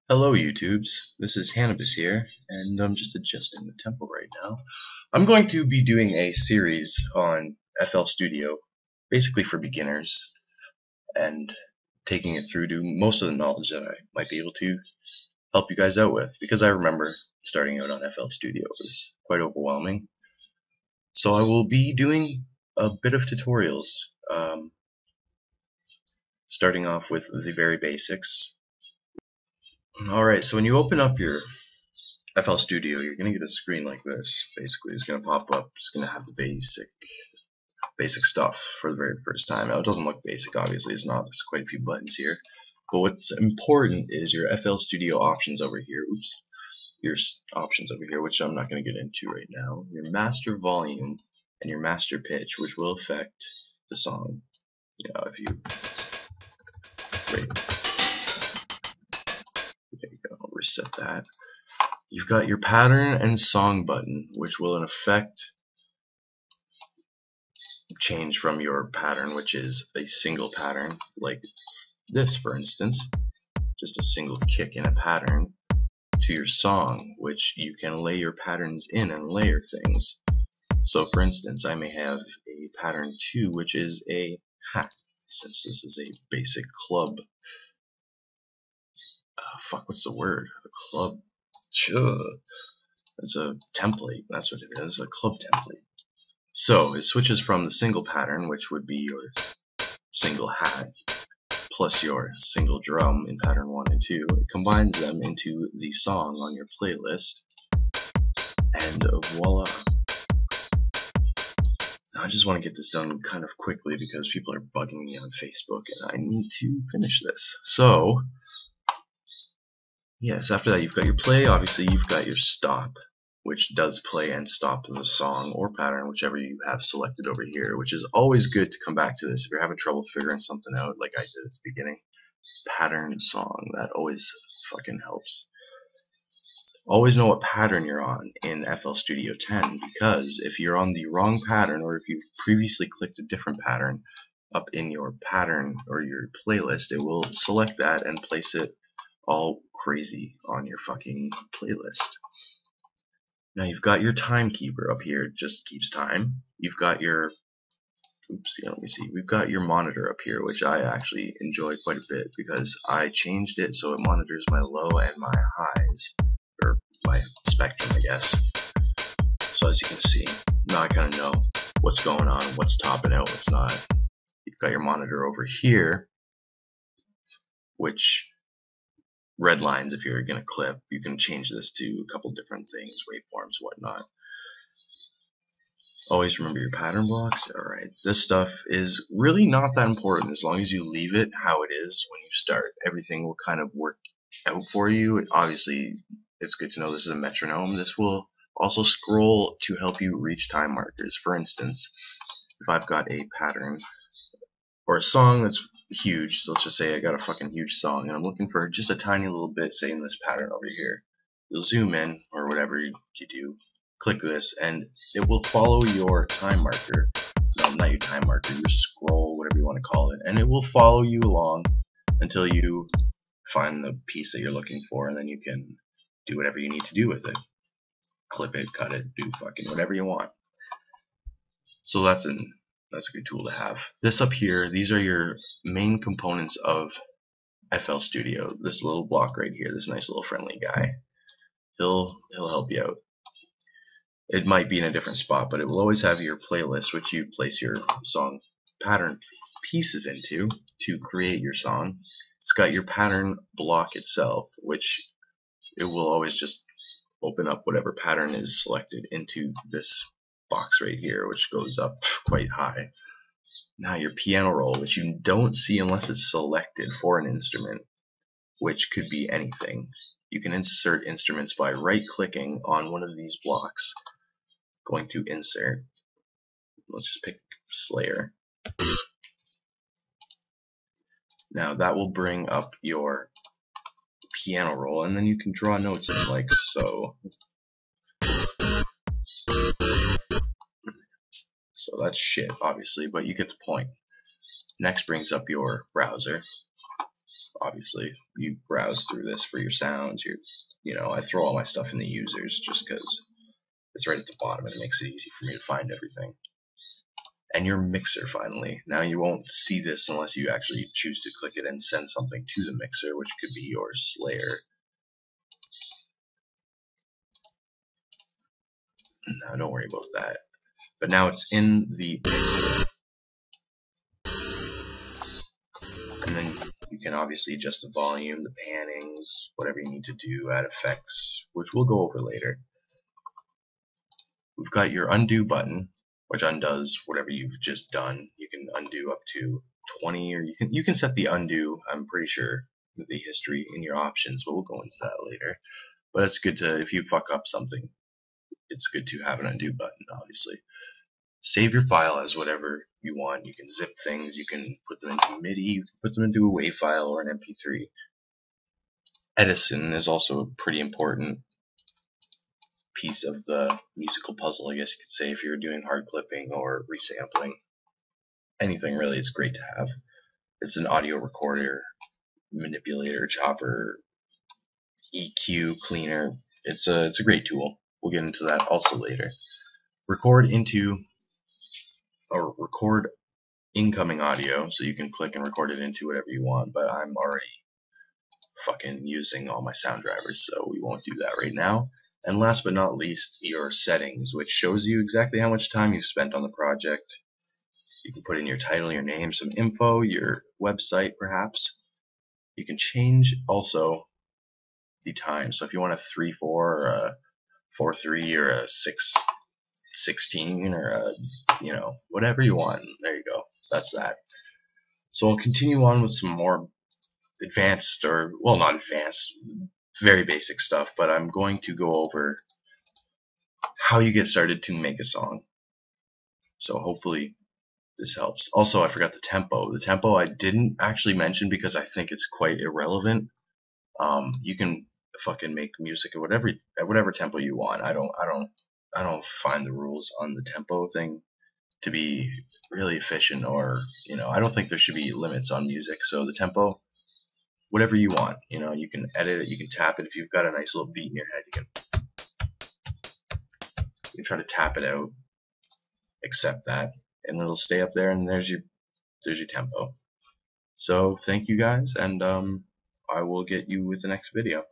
Hello YouTubes, this is Hannibus here, and I'm just adjusting the tempo right now. I'm going to be doing a series on FL Studio, basically for beginners, and taking it through to most of the knowledge that I might be able to help you guys out with, because I remember starting out on FL Studio was quite overwhelming. So I will be doing a bit of tutorials, starting off with the very basics. Alright, so when you open up your FL Studio, you're going to get a screen like this. Basically, it's going to pop up. It's going to have the basic stuff for the very first time. Now, it doesn't look basic, obviously. It's not. There's quite a few buttons here. But what's important is your FL Studio options over here. Oops. Your options over here, which I'm not going to get into right now. Your master volume and your master pitch, which will affect the song. You know, if you wait, there you go. I'll reset that. You've got your pattern and song button, which will in effect change from your pattern, which is a single pattern, like this for instance, just a single kick in a pattern, to your song, which you can lay your patterns in and layer things. So for instance, I may have a pattern 2, which is a hat, since this is a basic club, what's the word? A club, it's a template, that's what it is, a club template. So it switches from the single pattern, which would be your single hat, plus your single drum in pattern 1 and 2. It combines them into the song on your playlist, and voila. Now I just want to get this done kind of quickly because people are bugging me on Facebook and I need to finish this. So, yes, after that you've got your play, obviously you've got your stop, which does play and stop the song or pattern, whichever you have selected over here, which is always good to come back to this if you're having trouble figuring something out like I did at the beginning. Pattern song, that always fucking helps. Always know what pattern you're on in FL Studio 10, because if you're on the wrong pattern, or if you've previously clicked a different pattern up in your pattern or your playlist, it will select that and place it all crazy on your fucking playlist. Now you've got your timekeeper up here, it just keeps time. You've got your let me see. We've got your monitor up here, which I actually enjoy quite a bit because I changed it so it monitors my low and my highs, or my spectrum, I guess. So as you can see, now I kind of know what's going on, what's topping out, what's not. You've got your monitor over here, which red lines, if you're going to clip, you can change this to a couple different things, waveforms, whatnot. Always remember your pattern blocks. Alright, this stuff is really not that important as long as you leave it how it is when you start. Everything will kind of work out for you. Obviously, it's good to know this is a metronome. This will also scroll to help you reach time markers. For instance, if I've got a pattern or a song that's huge, so let's just say I got a fucking huge song and I'm looking for just a tiny little bit, say in this pattern over here. You'll zoom in or whatever you do. Click this and it will follow your time marker. No, not your time marker, your scroll, whatever you want to call it, and it will follow you along until you find the piece that you're looking for, and then you can do whatever you need to do with it. Clip it, cut it, do fucking whatever you want. So that's a good tool to have. This up here, these are your main components of FL Studio. This little block right here, this nice little friendly guy, he'll help you out. It might be in a different spot, but it will always have your playlist, which you place your song pattern pieces into to create your song. It's got your pattern block itself, which it will always just open up whatever pattern is selected into this box right here, which goes up quite high. Now your piano roll, which you don't see unless it's selected for an instrument, which could be anything. You can insert instruments by right-clicking on one of these blocks. Going to insert. Let's just pick Slayer. Now that will bring up your piano roll, and then you can draw notes in like so. So that's shit, obviously, but you get the point. Next brings up your browser. obviously you browse through this for your sounds. I throw all my stuff in the users just because it's right at the bottom and it makes it easy for me to find everything. And your mixer, finally. Now you won't see this unless you actually choose to click it and send something to the mixer, which could be your Slayer. No, don't worry about that. But now it's in the mixer. And then you can obviously adjust the volume, the pannings, whatever you need to do, add effects, which we'll go over later. We've got your undo button, which undoes whatever you've just done. You can undo up to 20, or you can set the undo, I'm pretty sure, with the history in your options, but we'll go into that later. But it's good to, if you fuck up something, it's good to have an undo button, obviously. Save your file as whatever you want. You can zip things, you can put them into MIDI, you can put them into a WAV file or an MP3. Edison is also a pretty important piece of the musical puzzle, I guess you could say, if you're doing hard clipping or resampling. Anything really is great to have. It's an audio recorder, manipulator, chopper, EQ, cleaner. It's a great tool. We'll get into that also later. Record incoming audio, so you can click and record it into whatever you want, but I'm already fucking using all my sound drivers, so we won't do that right now. And last but not least, your settings, which shows you exactly how much time you've spent on the project. You can put in your title, your name, some info, your website perhaps. You can change also the time. So if you want a 3-4 or a 4-3 or a 6-16 or a, whatever you want, there you go. That's that. So I'll continue on with some more advanced, or, well, not advanced, very basic stuff, but I'm going to go over how you get started to make a song. So hopefully this helps. Also, I forgot the tempo. The tempo I didn't actually mention because I think it's quite irrelevant. You can fucking make music at whatever tempo you want. I don't find the rules on the tempo thing to be really efficient, or I don't think there should be limits on music. So the tempo, whatever you want, you can edit it, you can tap it. If you've got a nice little beat in your head, you can try to tap it out, accept that, and it'll stay up there, and there's your tempo. So thank you guys, and I will get you with the next video.